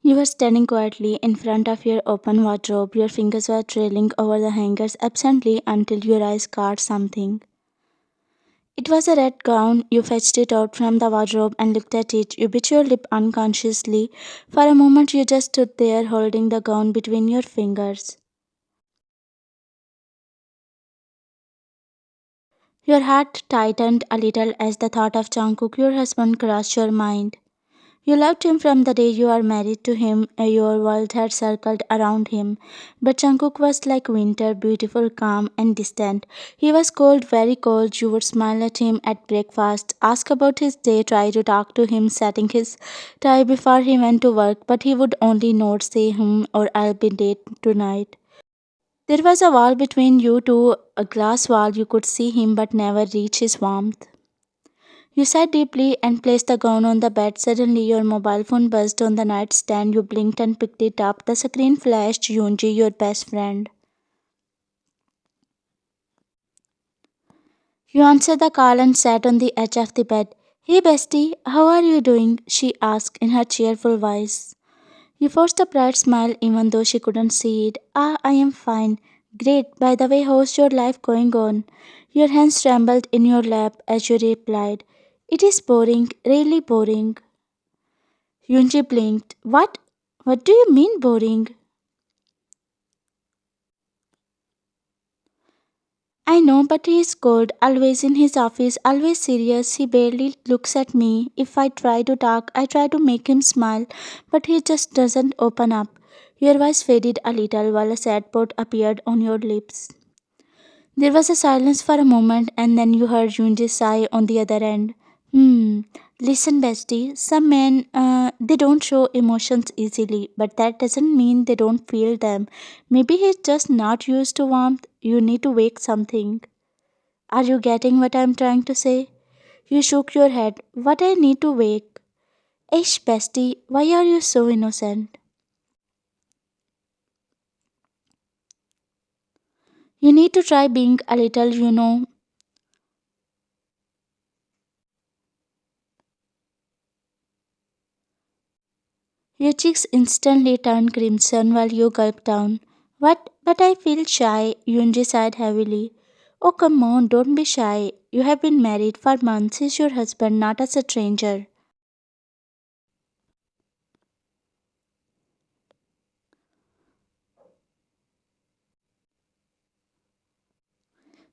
You were standing quietly in front of your open wardrobe. Your fingers were trailing over the hangers absently until your eyes caught something. It was a red gown. You fetched it out from the wardrobe and looked at it. You bit your lip unconsciously. For a moment, you just stood there holding the gown between your fingers. Your heart tightened a little as the thought of Jungkook, your husband, crossed your mind. You loved him from the day you were married to him, your world had circled around him. But Jungkook was like winter, beautiful, calm, and distant. He was cold, very cold. You would smile at him at breakfast, ask about his day, try to talk to him, setting his tie before he went to work, but he would only nod, say or I'll be late tonight. There was a wall between you two, a glass wall. You could see him but never reach his warmth. You sighed deeply and placed the gown on the bed. Suddenly, your mobile phone buzzed on the nightstand. You blinked and picked it up. The screen flashed Yoonji, your best friend. You answered the call and sat on the edge of the bed. Hey, bestie, how are you doing? She asked in her cheerful voice. You forced a bright smile even though she couldn't see it. Ah, I am fine. Great. By the way, how's your life going on? Your hands trembled in your lap as you replied. It is boring, really boring. Yunji blinked. What? What do you mean boring? I know, but he is cold, always in his office, always serious. He barely looks at me. If I try to talk, I try to make him smile, but he just doesn't open up. Your voice faded a little while a sad pout appeared on your lips. There was a silence for a moment, and then you heard Yunji's sigh on the other end. Hmm. Listen, bestie. Some men, they don't show emotions easily, but that doesn't mean they don't feel them. Maybe he's just not used to warmth. You need to wake something. Are you getting what I'm trying to say? You shook your head. What I need to wake? Ish, bestie, why are you so innocent? You need to try being a little. Your cheeks instantly turned crimson while you gulped down. What? But I feel shy, Yunji sighed heavily. Oh, come on, don't be shy. You have been married for months. He's your husband, not a stranger.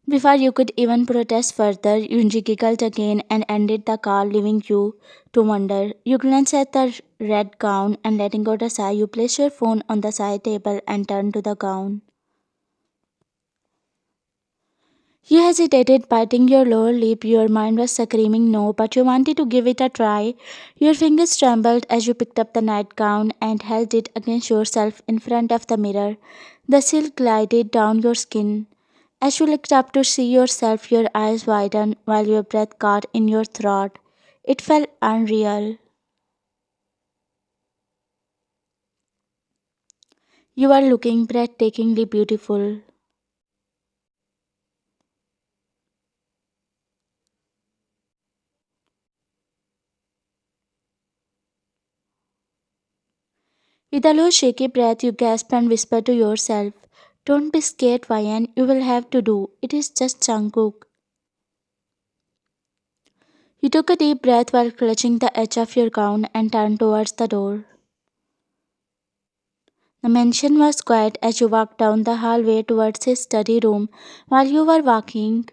Before you could even protest further, Yunji giggled again and ended the call, leaving you to wonder. You glanced at the red gown and letting out a sigh, you placed your phone on the side table and turned to the gown. You hesitated, biting your lower lip. Your mind was screaming no, but you wanted to give it a try. Your fingers trembled as you picked up the nightgown and held it against yourself in front of the mirror. The silk glided down your skin. As you looked up to see yourself, your eyes widened while your breath caught in your throat. It felt unreal. You are looking breathtakingly beautiful. With a low, shaky breath, you gasped and whispered to yourself, don't be scared, Ryan. You will have to do. It is just Jungkook. You took a deep breath while clutching the edge of your gown and turned towards the door. The mansion was quiet as you walked down the hallway towards his study room. While you were walking,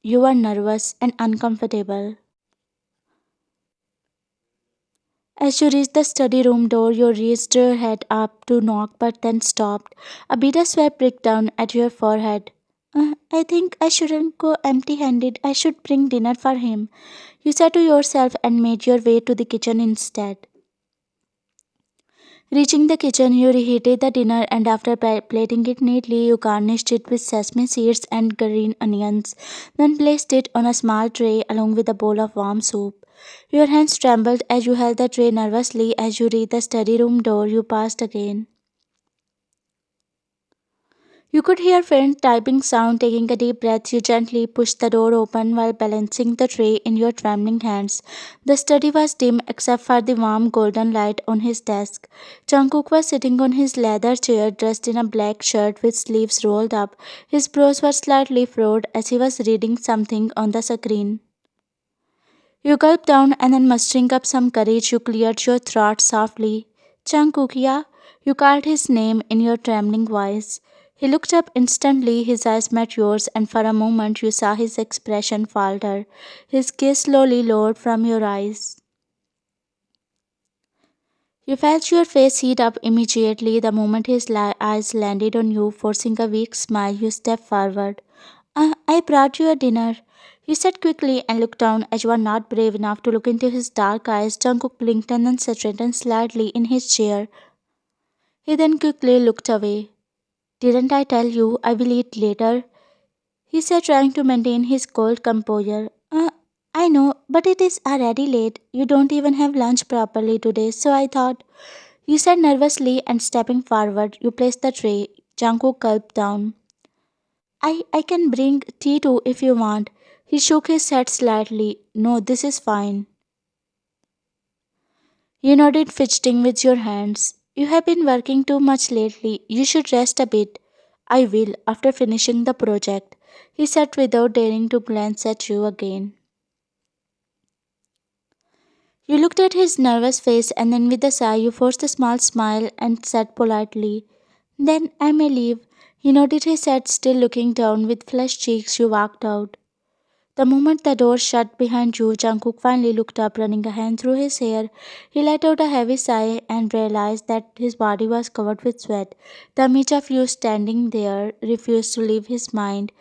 you were nervous and uncomfortable. As you reached the study room door, you raised your head up to knock but then stopped. A bitter sweat broke down at your forehead. I think I shouldn't go empty handed. I should bring dinner for him. You said to yourself and made your way to the kitchen instead. Reaching the kitchen, you reheated the dinner and after plating it neatly, you garnished it with sesame seeds and green onions, then placed it on a small tray along with a bowl of warm soup. Your hands trembled as you held the tray nervously. As you reached the study room door, you paused again. You could hear faint typing sound. Taking a deep breath, you gently pushed the door open while balancing the tray in your trembling hands. The study was dim except for the warm golden light on his desk. Jungkook was sitting on his leather chair dressed in a black shirt with sleeves rolled up. His brows were slightly furrowed as he was reading something on the screen. You gulped down and then mustering up some courage, you cleared your throat softly. Jungkook, yeah? You called his name in your trembling voice. He looked up instantly, his eyes met yours, and for a moment you saw his expression falter. His gaze slowly lowered from your eyes. You felt your face heat up immediately the moment his eyes landed on you, forcing a weak smile. You stepped forward. I brought you a dinner. He said quickly and looked down as you were not brave enough to look into his dark eyes. Jungkook blinked and then straightened slightly in his chair. He then quickly looked away. Didn't I tell you I will eat later? He said, trying to maintain his cold composure. I know, but it is already late. You don't even have lunch properly today, so I thought. You said nervously and stepping forward, you placed the tray. Jungkook gulped down. I can bring tea too if you want. He shook his head slightly. No, this is fine. You nodded, fidgeting with your hands. You have been working too much lately. You should rest a bit. I will, after finishing the project. He said without daring to glance at you again. You looked at his nervous face and then with a sigh you forced a small smile and said politely, Then I may leave. He nodded his head, still looking down. With flushed cheeks, you walked out. The moment the door shut behind you, Jungkook finally looked up, running a hand through his hair. He let out a heavy sigh and realized that his body was covered with sweat. The image of you standing there refused to leave his mind.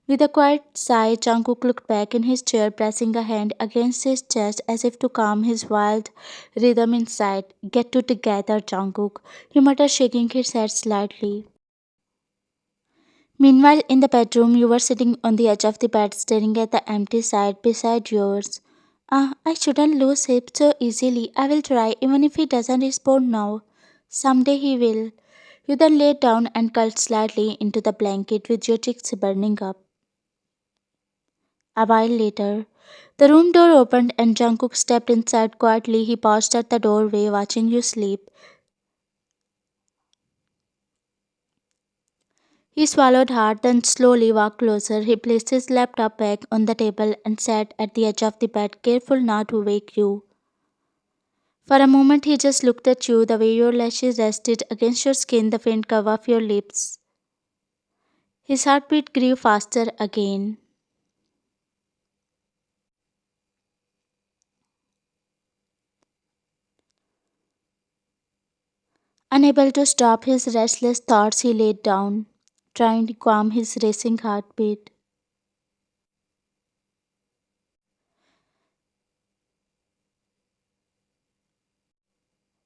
With a quiet sigh, Jungkook looked back in his chair, pressing a hand against his chest as if to calm his wild rhythm inside. Get to together, Jungkook, he muttered, shaking his head slightly. Meanwhile, in the bedroom, you were sitting on the edge of the bed, staring at the empty side beside yours. I shouldn't lose him so easily. I will try, even if he doesn't respond now. Someday he will. You then lay down and curled slightly into the blanket with your cheeks burning up. A while later, the room door opened and Jungkook stepped inside quietly. He paused at the doorway, watching you sleep. He swallowed hard, then slowly walked closer. He placed his laptop back on the table and sat at the edge of the bed, careful not to wake you. For a moment, he just looked at you, the way your lashes rested against your skin, the faint curve of your lips. His heartbeat grew faster again. Unable to stop his restless thoughts, he laid down, trying to calm his racing heartbeat.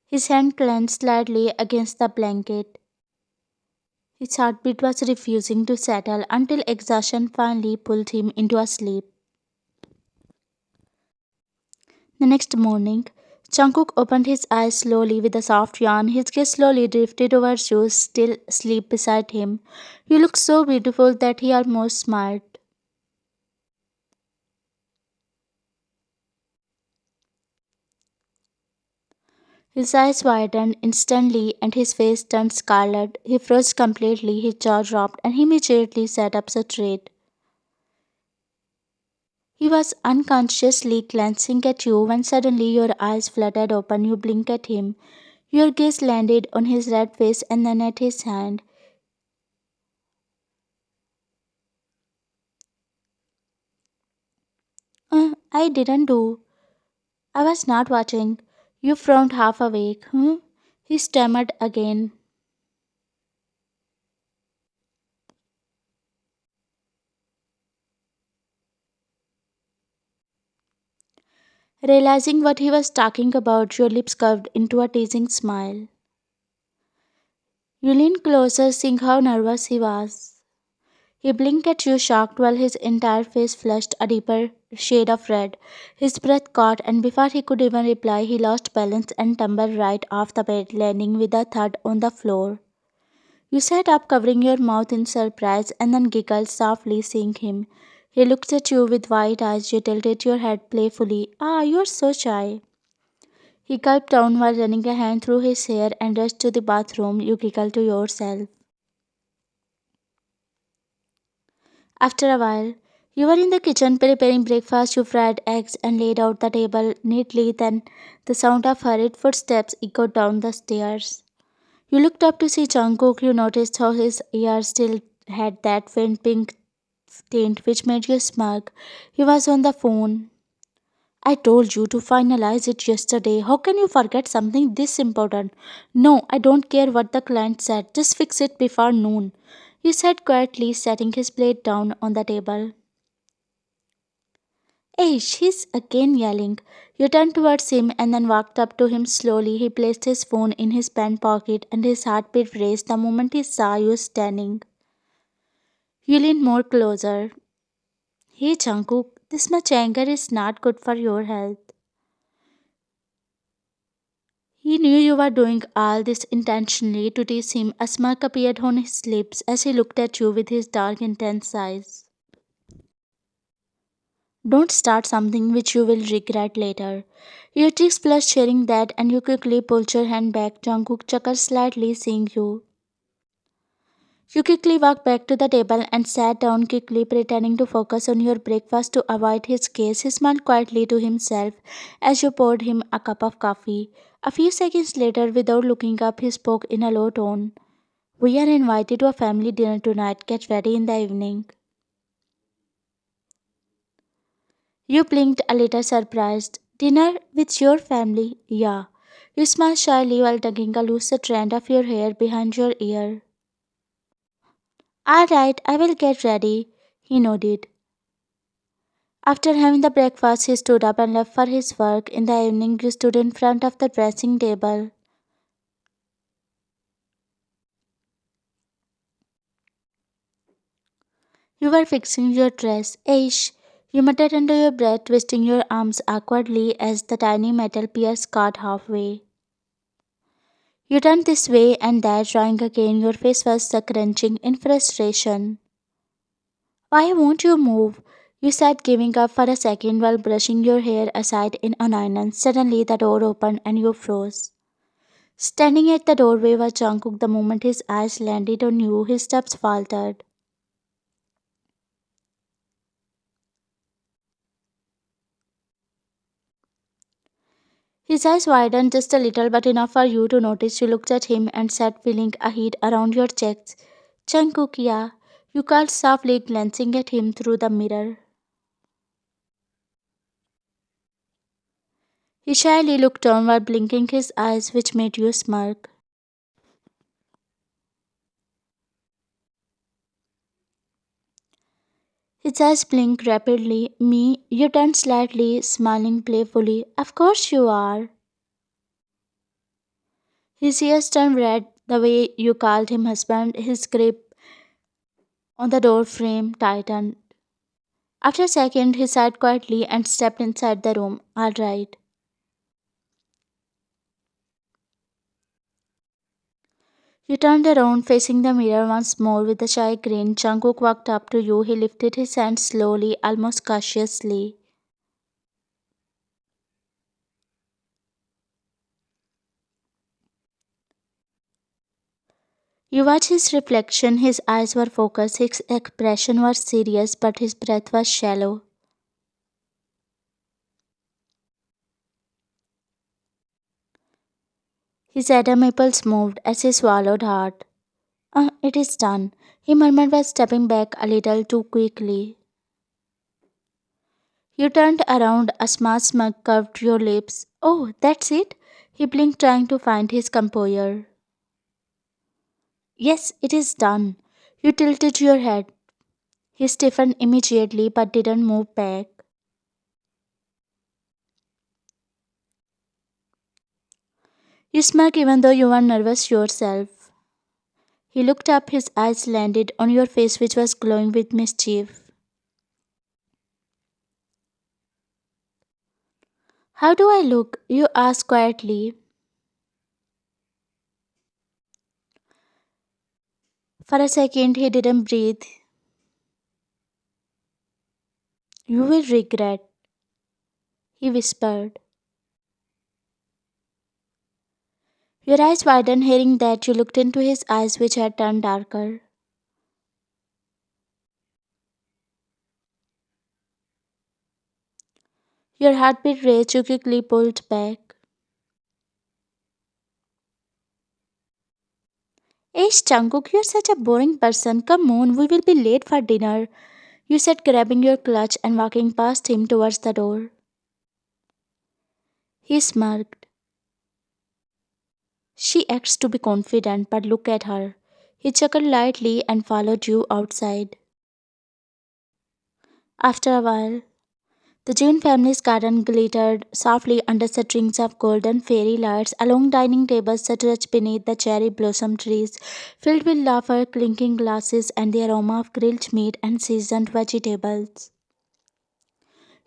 His hand clenched slightly against the blanket. His heartbeat was refusing to settle until exhaustion finally pulled him into a sleep. The next morning, Jungkook opened his eyes slowly with a soft yawn. His gaze slowly drifted over you, still asleep beside him. You looked so beautiful that he almost smiled. His eyes widened instantly and his face turned scarlet. He froze completely, his jaw dropped, and he immediately sat up straight. He was unconsciously glancing at you when suddenly your eyes fluttered open. You blinked at him. Your gaze landed on his red face and then at his hand. I didn't do. I was not watching. You frowned half awake. He stammered again. Realizing what he was talking about, your lips curved into a teasing smile. You leaned closer, seeing how nervous he was. He blinked at you, shocked, while his entire face flushed a deeper shade of red. His breath caught, and before he could even reply, he lost balance and tumbled right off the bed, landing with a thud on the floor. You sat up, covering your mouth in surprise, and then giggled softly, seeing him. He looked at you with wide eyes. You tilted your head playfully. Ah, you're so shy. He gulped down while running a hand through his hair and rushed to the bathroom. You giggled to yourself. After a while, you were in the kitchen preparing breakfast. You fried eggs and laid out the table neatly. Then the sound of hurried footsteps echoed down the stairs. You looked up to see Jungkook. You noticed how his ears still had that faint pink tint which made you smirk. He was on the phone. I told you to finalize it yesterday. How can you forget something this important? No, I don't care what the client said. Just fix it before noon. He said quietly, setting his plate down on the table. Hey, she's again yelling. You turned towards him and then walked up to him slowly. He placed his phone in his pant pocket and his heartbeat raced the moment he saw you standing. You leaned more closer. Hey Jungkook, this much anger is not good for your health. He knew you were doing all this intentionally to tease him. A smirk appeared on his lips as he looked at you with his dark, intense eyes. Don't start something which you will regret later. Your cheeks flushed, sharing that, and you quickly pulled your hand back. Jungkook chuckled slightly, seeing you. You quickly walked back to the table and sat down quickly, pretending to focus on your breakfast to avoid his gaze. He smiled quietly to himself as you poured him a cup of coffee. A few seconds later, without looking up, he spoke in a low tone. We are invited to a family dinner tonight. Get ready in the evening. You blinked a little surprised. Dinner with your family? Yeah. You smiled shyly while tugging a loose strand of your hair behind your ear. All right, I will get ready. He nodded. After having the breakfast, he stood up and left for his work. In the evening, you stood in front of the dressing table. You were fixing your dress. Aish, you muttered under your breath, twisting your arms awkwardly as the tiny metal piece cut halfway. You turned this way and that, trying again. Your face was scrunching in frustration. Why won't you move? You said, giving up for a second while brushing your hair aside in annoyance. Suddenly, the door opened and you froze. Standing at the doorway was Jungkook. The moment his eyes landed on you, his steps faltered. His eyes widened just a little, but enough for you to notice. You looked at him and sat feeling a heat around your chest. Jungkook, yeah, you called softly, glancing at him through the mirror. He shyly looked down while blinking his eyes, which made you smirk. His eyes blinked rapidly. Me, you turned slightly, smiling playfully. Of course you are. His ears turned red the way you called him husband. His grip on the door frame tightened. After a second, he sighed quietly and stepped inside the room. All right. You turned around, facing the mirror once more with a shy grin. Jungkook walked up to you. He lifted his hand slowly, almost cautiously. You watched his reflection. His eyes were focused, his expression was serious, but his breath was shallow. His Adam apples moved as he swallowed hard. It is done, he murmured while stepping back a little too quickly. You turned around, a smart smirk curved your lips. Oh, that's it? He blinked, trying to find his composure. Yes, it is done. You tilted your head. He stiffened immediately but didn't move back. You smirked even though you were nervous yourself. He looked up, his eyes landed on your face, which was glowing with mischief. How do I look? You asked quietly. For a second, he didn't breathe. You will regret, he whispered. Your eyes widened, hearing that you looked into his eyes, which had turned darker. Your heartbeat raced, you quickly pulled back. Ish, Jungkook, you're such a boring person. Come on, we will be late for dinner. You said, grabbing your clutch and walking past him towards the door. He smirked. She acts to be confident, but look at her. He chuckled lightly and followed you outside. After a while, the Jeon family's garden glittered softly under strings of golden fairy lights. Along dining tables stretched beneath the cherry blossom trees, filled with laughter, clinking glasses, and the aroma of grilled meat and seasoned vegetables.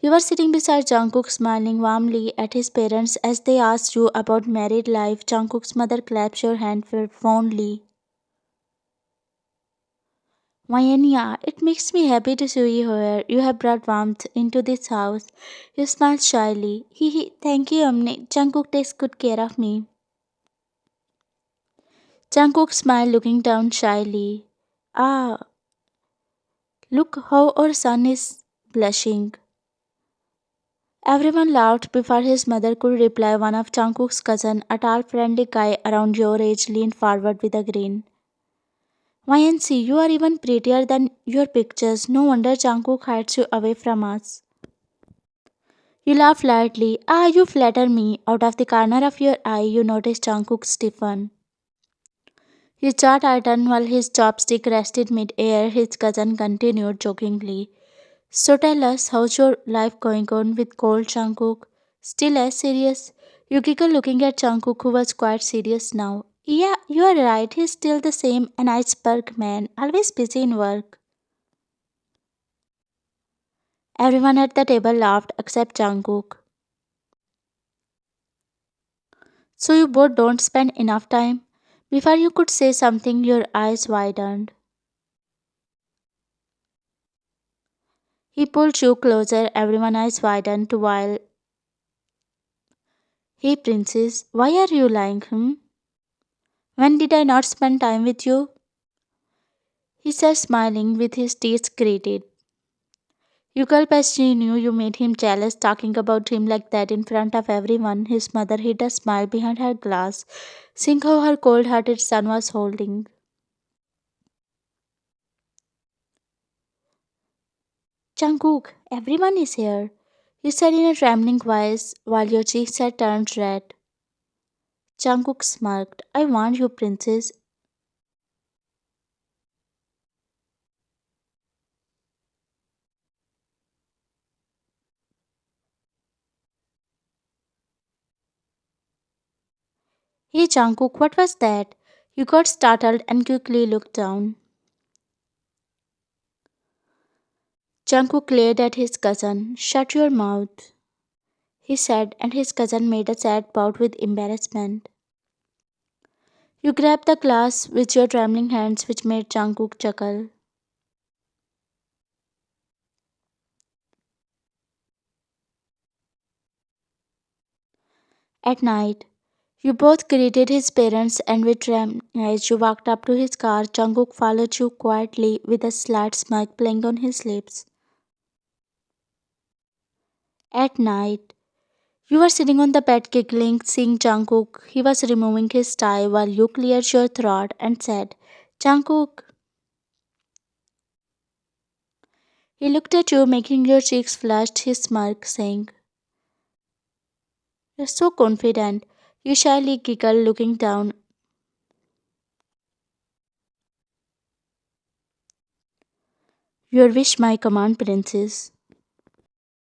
You were sitting beside Jungkook, smiling warmly at his parents as they asked you about married life. Jungkook's mother claps your hand fondly. Mayanya, it makes me happy to see you here. You have brought warmth into this house. You smiled shyly. Thank you, Amne. Jungkook takes good care of me. Jungkook smiled, looking down shyly. Ah, look how our son is blushing. Everyone laughed before his mother could reply. One of Jungkook's cousins, a tall, friendly guy around your age, leaned forward with a grin. YNC, you are even prettier than your pictures. No wonder Jungkook hides you away from us. You laughed lightly. Ah, you flatter me. Out of the corner of your eye, you noticed Jungkook stiffen. His jaw tightened while his chopstick rested mid-air. His cousin continued jokingly. So tell us, how's your life going on with cold Jungkook? Still as serious? You giggle looking at Jungkook, who was quite serious now. Yeah, you are right. He's still the same, an iceberg man, always busy in work. Everyone at the table laughed except Jungkook. So you both don't spend enough time? Before you could say something, your eyes widened. He pulled you closer, everyone's eyes widened to while. Hey princess, why are you lying, hmm? When did I not spend time with you? He said, smiling with his teeth grated. You gulped as she knew you made him jealous, talking about him like that in front of everyone. His mother hid a smile behind her glass, seeing how her cold hearted son was holding. Jungkook, everyone is here, he said in a trembling voice while your cheeks had turned red. Jungkook smirked. I want you, princess. Hey Jungkook, what was that? You got startled and quickly looked down. Jungkook glared at his cousin. Shut your mouth, he said, and his cousin made a sad pout with embarrassment. You grabbed the glass with your trembling hands, which made Jungkook chuckle. At night, you both greeted his parents, and with trembling eyes, you walked up to his car. Jungkook followed you quietly with a slight smile playing on his lips. At night, you were sitting on the bed giggling, seeing Jungkook. He was removing his tie while you cleared your throat and said, Jungkook. He looked at you, making your cheeks flush, his smirk, saying, You're so confident. You shyly giggled, looking down. Your wish, my command, princess.